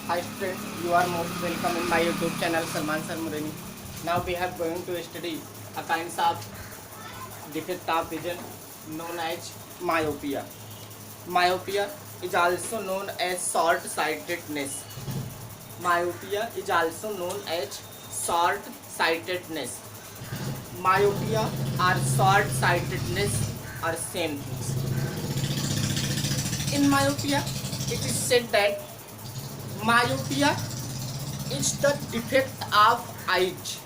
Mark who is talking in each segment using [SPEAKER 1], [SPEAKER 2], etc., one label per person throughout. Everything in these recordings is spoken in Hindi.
[SPEAKER 1] Hi students, you are most welcome in my YouTube channel Salman Sir Murani. Now we are going to study a kind of defect of vision known as myopia. Myopia is also known as short-sightedness. Myopia is also known as short-sightedness. Myopia or short-sightedness are same things. In myopia, it is said that myopia is the defect of eyes.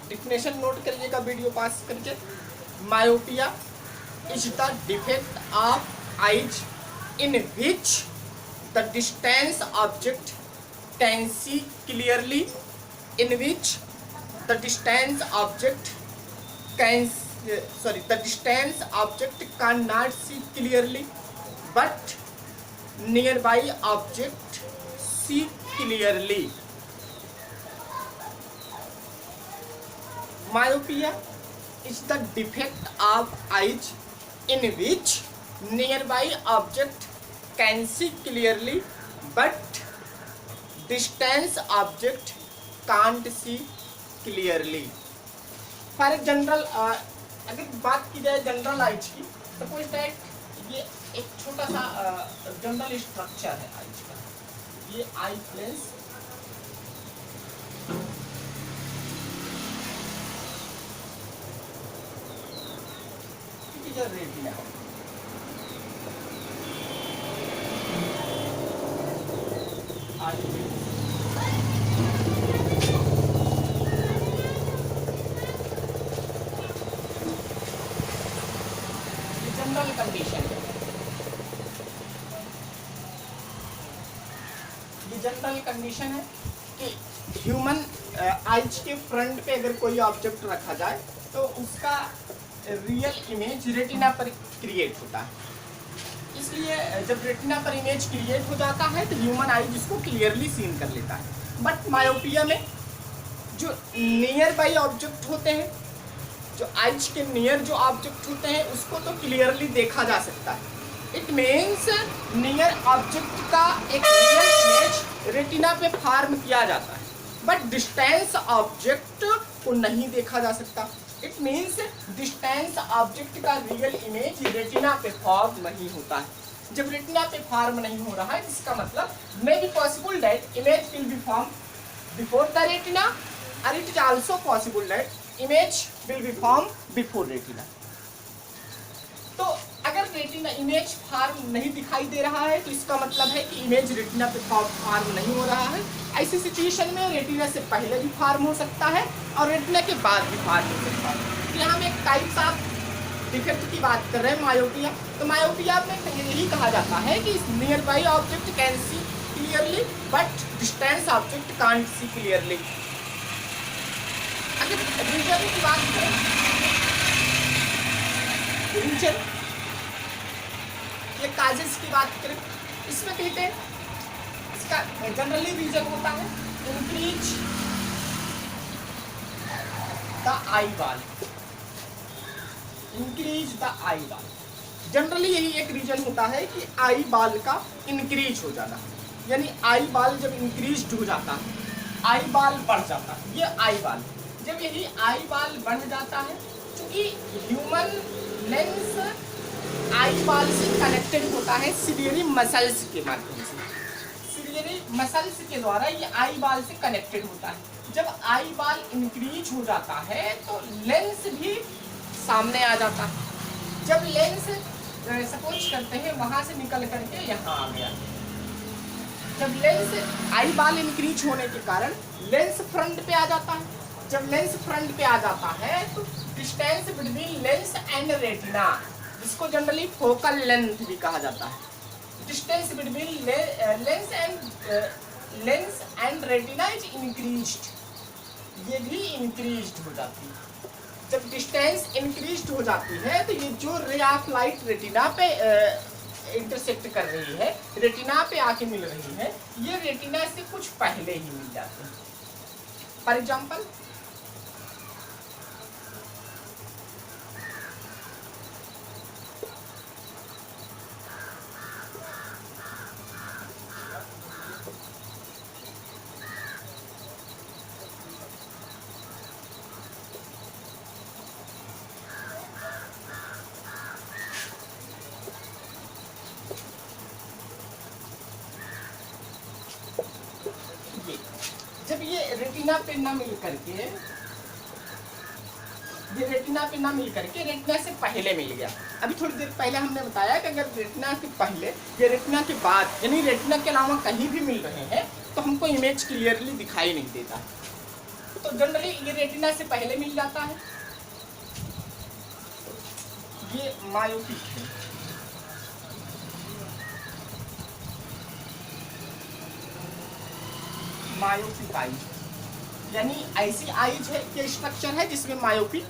[SPEAKER 1] Definition note करिएगा वीडियो पास करके. Myopia is the defect of eyes in which the distance object can see clearly. In which the distance object can the distance object cannot see clearly but nearby object see clearly. Myopia is the defect of eyes in which nearby object can see clearly but distance object can't see clearly. For general अगर बात की जाए जनरल आइज की, सपोज दैट ये एक छोटा सा जनरल स्ट्रक्चर है आइज का. ये आई प्लेस, ये रेटिना है. जनरल कंडीशन है. ये जनरल कंडीशन है कि ह्यूमन आइज के फ्रंट पे अगर कोई ऑब्जेक्ट रखा जाए तो उसका रियल इमेज रेटिना पर क्रिएट होता है. इसलिए जब रेटिना पर इमेज क्रिएट हो जाता है तो ह्यूमन आइज इसको क्लियरली सीन कर लेता है. बट मायोपिया में जो नियर बाई ऑब्जेक्ट होते हैं, जो आइज के नियर जो ऑब्जेक्ट होते हैं उसको तो क्लियरली देखा जा सकता है. इट मीन्स नियर ऑब्जेक्ट का एक रियल इमेज रेटिना पे फॉर्म किया जाता है बट डिस्टेंस ऑब्जेक्ट को नहीं देखा जा सकता. इट मीन्स डिस्टेंस ऑब्जेक्ट का रियल इमेज रेटिना पे फॉर्म नहीं होता है. जब रेटिना पे फॉर्म नहीं हो रहा है इसका मतलब may be possible that image will be form before the retina और it is also possible that image will be form before retina. तो अगर रेटिना इमेज फॉर्म नहीं दिखाई दे रहा है तो इसका मतलब है कि इमेज रेटिना पे फॉर्म नहीं हो रहा है. ऐसी सिचुएशन में रेटिना से पहले भी फॉर्म हो सकता है और रेटिना के बाद भी फॉर्म हो सकता है. तो यहाँ हम एक टाइप्स ऑफ डिफेक्ट की बात कर रहे हैं मायोपिया. तो मायोपिया में यही कहा जाता है कि near by object can see clearly but distance object can't see clearly. अगर रीजन की बात करें, रीजन ये काजेस की बात करें, इसमें कहते हैं इसका जनरली रीजन होता है increase the eye ball. Increase the eye ball generally यही एक रीजन होता है कि आई बॉल का इंक्रीज हो जाना. यानी आई बॉल जब इंक्रीज हो जाता है, आई बॉल बढ़ जाता है. ये आई बॉल जब यही आई बॉल बढ़ जाता है, क्योंकि ह्यूमन लेंस आई बॉल से कनेक्टेड होता है सिलियरी मसल्स के माध्यम से. सिलियरी मसल्स के द्वारा ये आई बॉल से कनेक्टेड होता है. जब आई बॉल इंक्रीज हो जाता है तो लेंस भी सामने आ जाता है. जब लेंस सपोज करते हैं वहां से निकल करके यहाँ आ गया, जब लेंस आई बॉल इंक्रीज होने के कारण लेंस फ्रंट पे आ जाता है. जब लेंस फ्रंट पे आ जाता है तो distance between lens and retina, जिसको जनरली फोकल लेंथ भी कहा जाता है, distance between lens and retina is increased. ये भी इंक्रीज्ड हो जाती है. जब डिस्टेंस इंक्रीज्ड हो जाती है तो ये जो रे ऑफ लाइट रेटिना पे इंटरसेक्ट कर रही है, रेटिना पे आके मिल रही है, ये रेटिना से कुछ पहले ही मिल जाती है. फॉर एग्जाम्पल ये रेटिना पे ना मिल करके, ये रेटिना पे ना मिल करके रेटिना से पहले मिल गया। अभी थोड़ी देर पहले हमने बताया कि अगर रेटिना के पहले या रेटिना के बाद, यानी रेटिना के अलावा कहीं भी मिल रहे हैं तो हमको इमेज क्लियरली दिखाई नहीं देता। तो जनरली ये रेटिना से पहले मिल जाता है। ये मायोपिक है, मायोपिक आइज, यानी ऐसी आइज है कि स्ट्रक्चर है जिसमें मायोपिक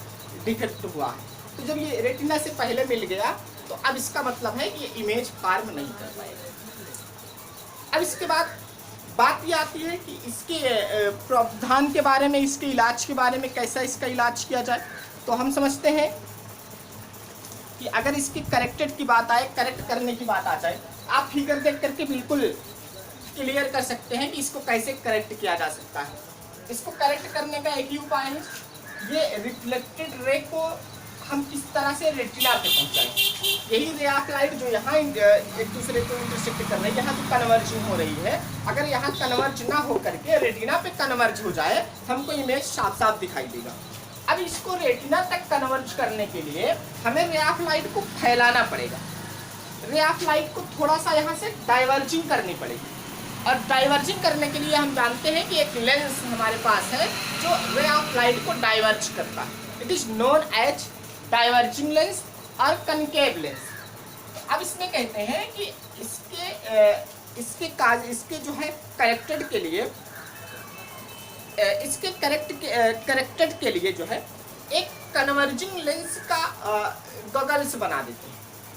[SPEAKER 1] डिफेक्ट हुआ है। तो जब ये रेटिना से पहले मिल गया तो अब इसका मतलब है कि ये इमेज फॉर्म नहीं कर पाएगा। अब इसके बाद बात ये आती है कि इसके प्रावधान के बारे में, इसके इलाज के बारे में, कैसा इसका इलाज किया जाए। तो हम समझते हैं कि अगर इसकी करेक्टेड की बात आए, करेक्ट करने की बात आ जाए, आप फिगर देख करके बिल्कुल क्लियर कर सकते हैं कि इसको कैसे करेक्ट किया जा सकता है। इसको करेक्ट करने का एक ही उपाय है, ये रिफ्लेक्टेड रे को हम किस तरह से रेटिना पे पहुंचाएं। यही रे ऑफ लाइट जो यहाँ एक दूसरे को इंटरसेक्ट कर रही है, यहाँ जो कन्वर्जिंग हो रही है, अगर यहाँ कन्वर्ज ना हो करके रेटिना पे कन्वर्ज हो जाए, हमको इमेज साफ साफ दिखाई देगा। अब इसको रेटिना तक कन्वर्ज करने के लिए हमें रे ऑफ लाइट को फैलाना पड़ेगा। रे ऑफ लाइट को थोड़ा सा यहाँ से डाइवर्जिंग करनी पड़ेगी, और डाइवर्जिंग करने के लिए हम जानते हैं कि एक लेंस हमारे पास है जो रे ऑफ लाइट को डाइवर्ज करता है। It is known as diverging lens और कनकेव लेंस। अब इसमें कहते हैं कि इसके जो है करेक्टेड के लिए, इसके करेक्टेड के लिए जो है एक कन्वर्जिंग लेंस का गॉगल्स बना देते हैं।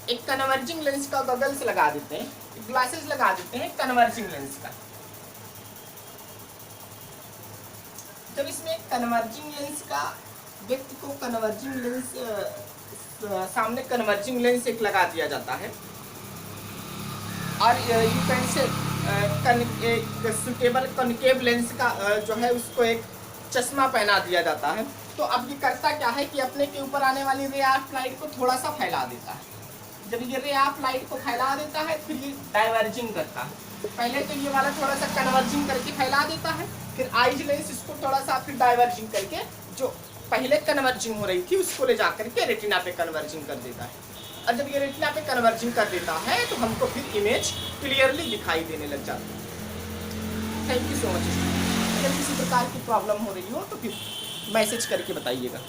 [SPEAKER 1] एक कन्वर्जिंग लेंस का गॉगल्स लगा देते हैं, ग्लासेस लगा देते हैं कन्वर्जिंग लेंस का। जब इसमें कन्वर्जिंग लेंस का, व्यक्ति को कन्वर्जिंग लेंस, सामने कन्वर्जिंग लेंस एक लगा दिया जाता है, और यू कैन से एक सुटेबल कॉनकेव लेंस का जो है उसको एक चश्मा पहना दिया जाता है। तो अब ये करता क्या है कि अपने के ऊपर आने वाली रे ऑफ लाइट को थोड़ा सा फैला देता है। जब ये रे ऑफ लाइट को फैला देता है, फिर ये डाइवर्जिंग करता है। पहले तो ये वाला थोड़ा सा कन्वर्जिंग करके फैला देता है, फिर आइज लेंस इसको थोड़ा सा फिर डाइवर्जिंग करके जो पहले कन्वर्जिंग हो रही थी उसको ले जा करके रेटिना पे कन्वर्जिंग कर देता है। और जब ये रेटिना पे कन्वर्जिंग कर देता है तो हमको फिर इमेज क्लियरली दिखाई देने लग जाती है। Thank you so much. अगर किसी प्रकार की प्रॉब्लम हो रही हो तो फिर मैसेज करके बताइएगा।